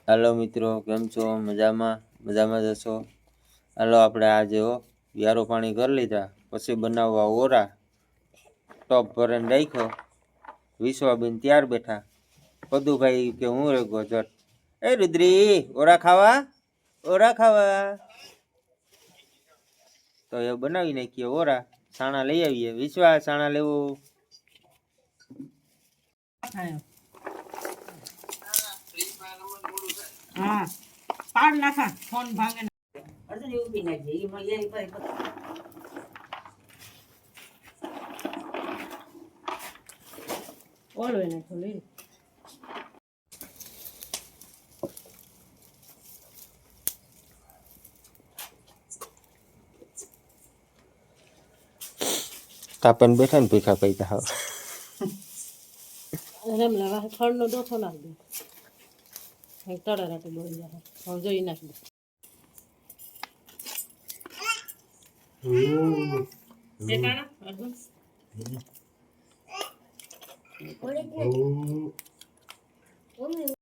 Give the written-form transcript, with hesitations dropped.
હાલો મિત્રો, કેમ છો? મજામાં જશો? હાલો આપણે આજે યારો પાણી કરી લીધા, પછી બનાવવા ઓરા. ટોપ ભરીને રાખ્યો. વિશ્વાબેન ત્યાર બેઠા. પદુભાઈ કે હું રે ગોજટ, એ રુદ્રી ઓરા ખાવા. તો એ બનાવી નાખીએ ઓરા. સાણા લઈ આવીએ. વિશ્વા સાણા લેવું. હા પાડ નાખા ફોન ભાંગે અર્જુન એવું બી નાખજે ઈ મને એ ભાઈ ઓલો એને ખોલી તાપન બેઠા ને ભીખા પૈતા હાવ રમલા વાહ ખડનો દોથો નાખ દે એક તડા રાતે બોલી જાય હું જોઈ નાખી દે કાણા અર્જુન